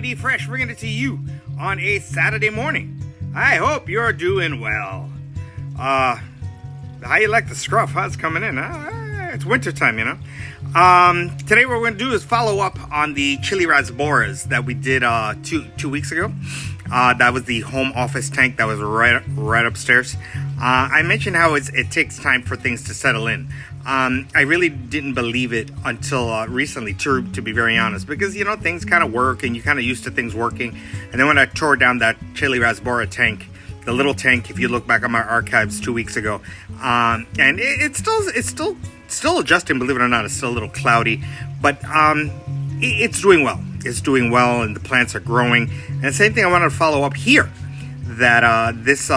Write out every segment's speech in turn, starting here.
be fresh, bringing it to you on a Saturday morning. I hope you're doing well. How you like the scruff? How's it coming in? It's wintertime, you know. Today what we're going to do is follow up on the chili rasboras that we did two weeks ago. That was the home office tank that was right upstairs. I mentioned how it takes time for things to settle in. I really didn't believe it until recently, to be very honest, because, you know, things kind of work and you're kind of used to things working. And then when I tore down that chili rasbora tank, the little tank, if you look back on my archives 2 weeks ago, and it's still adjusting, believe it or not. It's still a little cloudy, but it's doing well. It's doing well, and the plants are growing. And the same thing I wanted to follow up here, that this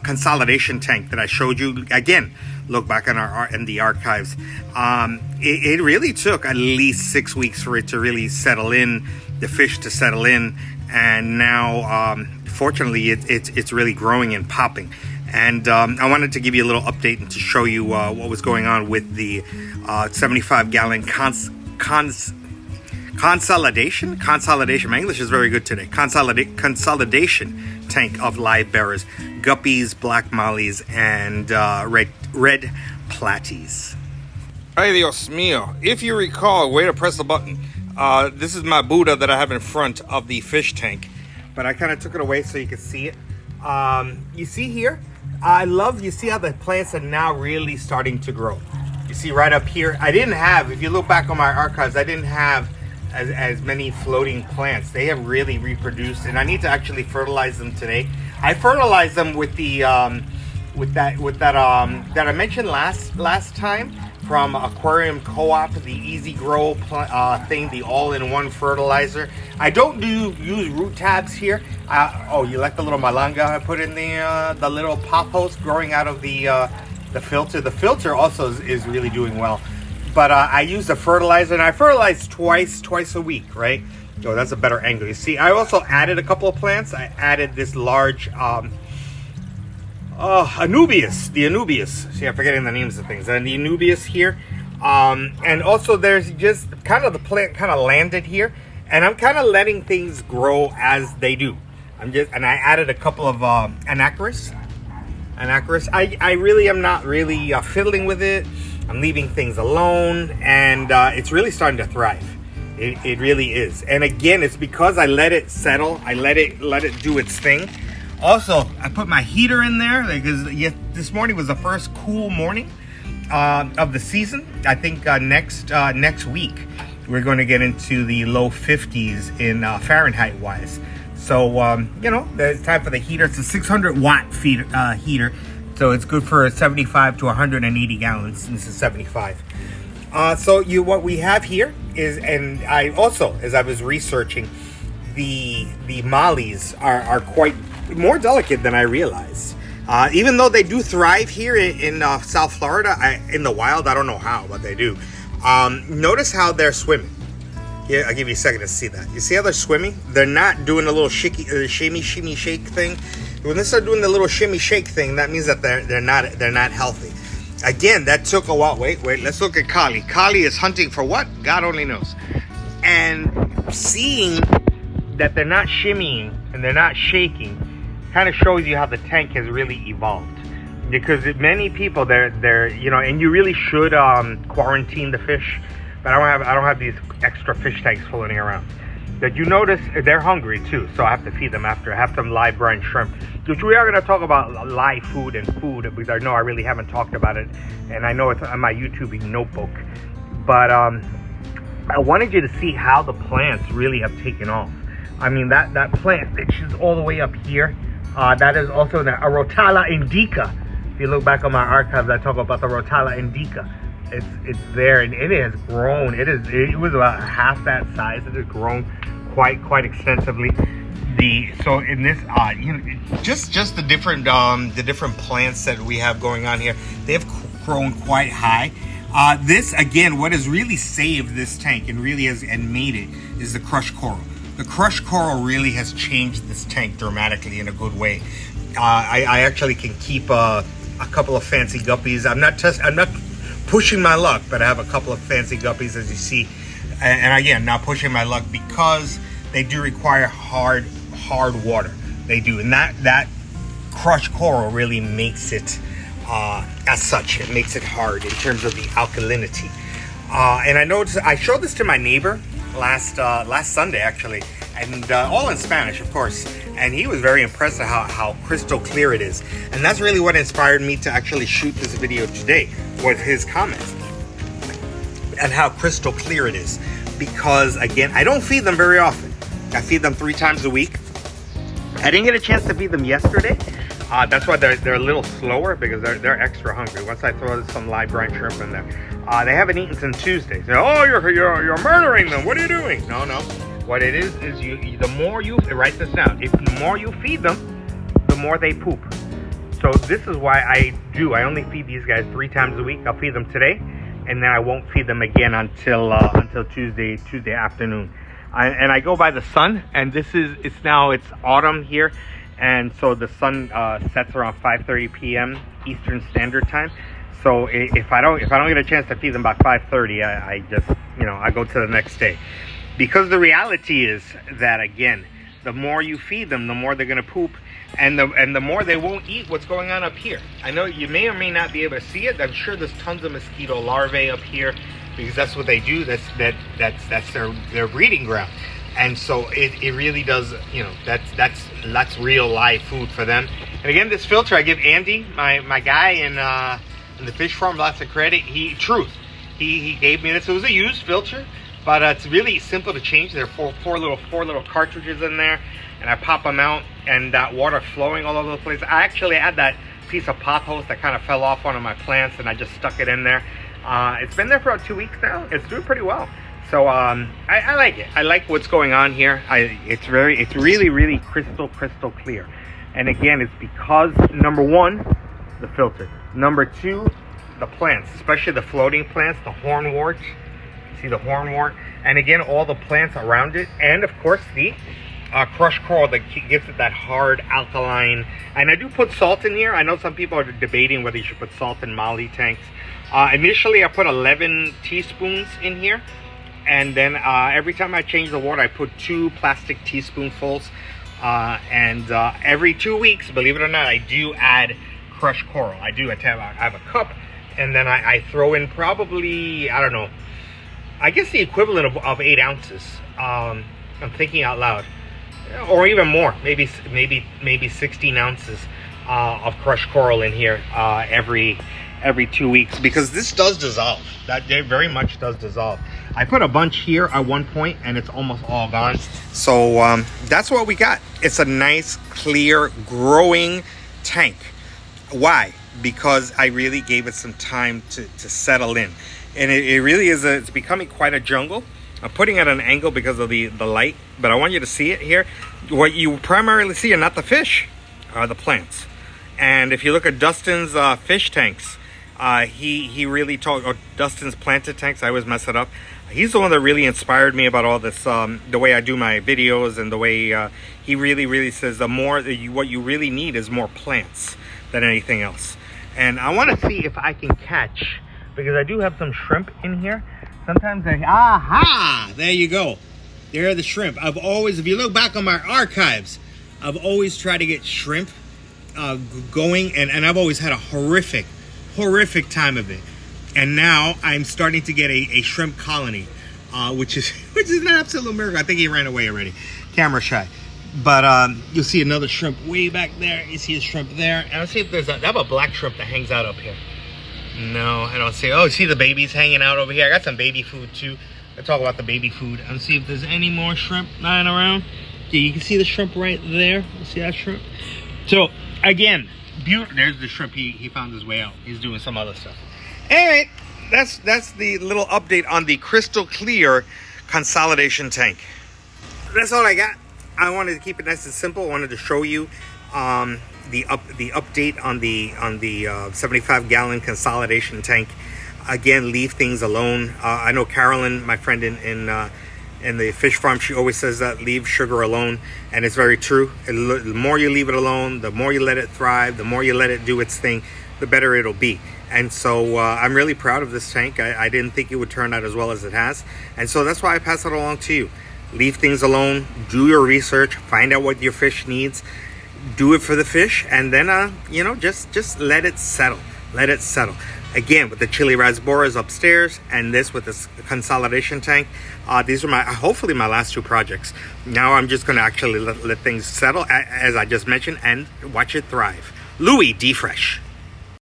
consolidation tank that I showed you, again, look back on in the archives. It really took at least 6 weeks for it to really settle in, the fish to settle in, and now fortunately it's really growing and popping. And I wanted to give you a little update and to show you what was going on with the 75-gallon consolidation. My English is very good today. Consolidation tank of live bearers, guppies, black mollies, and red platies. Ay Dios mío. If you recall, way to press the button. This is my Buddha that I have in front of the fish tank, but I kind of took it away so you can see it. You see here, you see how the plants are now really starting to grow. You see right up here, I didn't have, if you look back on my archives, I didn't have as many floating plants. They have really reproduced, and I need to actually fertilize them today. I fertilized them with the that I mentioned last time from Aquarium Co-op, the Easy Grow thing, the all-in-one fertilizer. I don't use root tabs here. Oh, you like the little malanga I put in the little pothos growing out of the filter. The filter also is really doing well. But I use the fertilizer, and I fertilize twice a week, right? Oh, that's a better angle. You see, I also added a couple of plants. I added this large Anubias, the Anubias. See, I'm forgetting the names of things. And the Anubias here. And also there's just kind of the plant kind of landed here. And I'm kind of letting things grow as they do. And I added a couple of Anacharis. I really am not really fiddling with it. I'm leaving things alone, and it's really starting to thrive. It really is. And again, it's because I let it settle. I let it do its thing. Also, I put my heater in there because this morning was the first cool morning of the season. I think next week we're going to get into the low 50s in Fahrenheit wise. So you know, it's time for the heater. It's a 600 watt heater. So it's good for 75 to 180 gallons. This is 75. So what we have here is, and I also, as I was researching, the mollies are quite more delicate than I realized. Even though they do thrive here in South Florida, in the wild, I don't know how, but they do. Notice how they're swimming. Yeah, I'll give you a second to see that. You see how they're swimming? They're not doing a little shimmy shake thing. When they start doing the little shimmy shake thing, that means that they're not healthy. Again, that took a while. Wait. Let's look at Kali. Kali is hunting for what? God only knows. And seeing that they're not shimmying and they're not shaking kind of shows you how the tank has really evolved. Because many people, they're you know, and you really should quarantine the fish. But I don't have these extra fish tanks floating around. That you notice they're hungry too, so I have to feed them after. I have some live brine shrimp, which we are going to talk about live food because I know I really haven't talked about it, and I know it's on my YouTube notebook. But I wanted you to see how the plants really have taken off. I mean, that plant, which is all the way up here, that is also a Rotala indica. If you look back on my archives, I talk about the Rotala indica. It's there, and it has grown. It was about half that size. It has grown quite extensively. So in this you know, just the different plants that we have going on here, they have grown quite high. This again, what has really saved this tank and really has made it is the crushed coral. The crushed coral really has changed this tank dramatically in a good way. I actually can keep a couple of fancy guppies. I'm not pushing my luck, but I have a couple of fancy guppies, as you see. And again, not pushing my luck because they do require hard water. They do, and that crushed coral really makes it as such. It makes it hard in terms of the alkalinity. And I noticed, I showed this to my neighbor last Sunday actually, and all in Spanish, of course. And he was very impressed at how crystal clear it is. And that's really what inspired me to actually shoot this video today, was his comments and how crystal clear it is. Because again, I don't feed them very often. I feed them 3 times a week. I didn't get a chance to feed them yesterday. That's why they're a little slower, because they're extra hungry. Once I throw some live brine shrimp in there, they haven't eaten since Tuesday. So, oh, you're murdering them. What are you doing? No. What it is you the more you write this down. If the more you feed them, the more they poop. So this is why I only feed these guys 3 times a week. I'll feed them today, and then I won't feed them again until Tuesday afternoon. And I go by the sun, and it's autumn here, and so the sun sets around 5:30 p.m. Eastern Standard Time. So if I don't get a chance to feed them by 5:30, I just I go to the next day, because the reality is that, again, the more you feed them, the more they're gonna poop, and the more they won't eat what's going on up here. I know you may or may not be able to see it. I'm sure there's tons of mosquito larvae up here, because that's what they do. That's their breeding ground. And so it really does, that's real live food for them. And again, this filter, I give Andy, my guy in the fish farm, lots of credit. He gave me this. It was a used filter, but it's really simple to change. There are four little cartridges in there, and I pop them out, and that water flowing all over the place. I actually had that piece of pothos that kind of fell off one of my plants, and I just stuck it in there. It's been there for about 2 weeks now. It's doing pretty well. So I like it. I like what's going on here. It's really crystal clear. And again, it's because, number 1, the filter. Number 2, the plants, especially the floating plants, the hornwort. See the hornwort? And again, all the plants around it. And of course, the crushed coral that gives it that hard alkaline. And I do put salt in here. I know some people are debating whether you should put salt in molly tanks. Initially, I put 11 teaspoons in here. And then every time I change the water, I put 2 plastic teaspoonfuls. And every 2 weeks, believe it or not, I do add crushed coral. I have a cup, and then I throw in probably, I don't know, I guess the equivalent of 8 ounces. I'm thinking out loud, or even more, maybe 16 ounces of crushed coral in here every 2 weeks, because this does dissolve. That very much does dissolve. I put a bunch here at one point, and it's almost all gone. So that's what we got. It's a nice, clear, growing tank. Why? Because I really gave it some time to settle in. And it really is, it's becoming quite a jungle. I'm putting it at an angle because of the light, but I want you to see it here. What you primarily see are not the fish, are the plants. And if you look at Dustin's fish tanks, he really Dustin's planted tanks, I always mess it up. He's the one that really inspired me about all this, the way I do my videos, and the way he really says what you really need is more plants than anything else. And I want to see if I can catch, because I do have some shrimp in here. Sometimes there you go. There are the shrimp. I've always, if you look back on my archives, I've always tried to get shrimp going, and I've always had a horrific time of it. And now I'm starting to get a shrimp colony, which is an absolute miracle. I think he ran away already, camera shy. But you'll see another shrimp way back there. You see a shrimp there. And I'll see if I have a black shrimp that hangs out up here. No, I don't see. Oh, see the babies hanging out over here. I got some baby food too. I talk about the baby food. And see if there's any more shrimp lying around. Yeah, you can see the shrimp right there. You see that shrimp? So again, there's the shrimp. He found his way out. He's doing some other stuff. All right, that's the little update on the crystal clear consolidation tank. That's all I got. I wanted to keep it nice and simple. I wanted to show you the update on the 75-gallon consolidation tank. Again, leave things alone. I know Carolyn, my friend in the fish farm, she always says that, leave sugar alone, and it's very true. The more you leave it alone, the more you let it thrive, the more you let it do its thing, the better it'll be. And so I'm really proud of this tank. I didn't think it would turn out as well as it has, and so that's why I pass it along to you. leave things alone, do your research, find out what your fish needs, do it for the fish, and then you know, just let it settle. Let it settle. Again, with the chili rasboras upstairs and this with this consolidation tank, these are hopefully my last two projects. Now I'm just going to actually let things settle, as I just mentioned, and watch it thrive. Louis D. Fresh.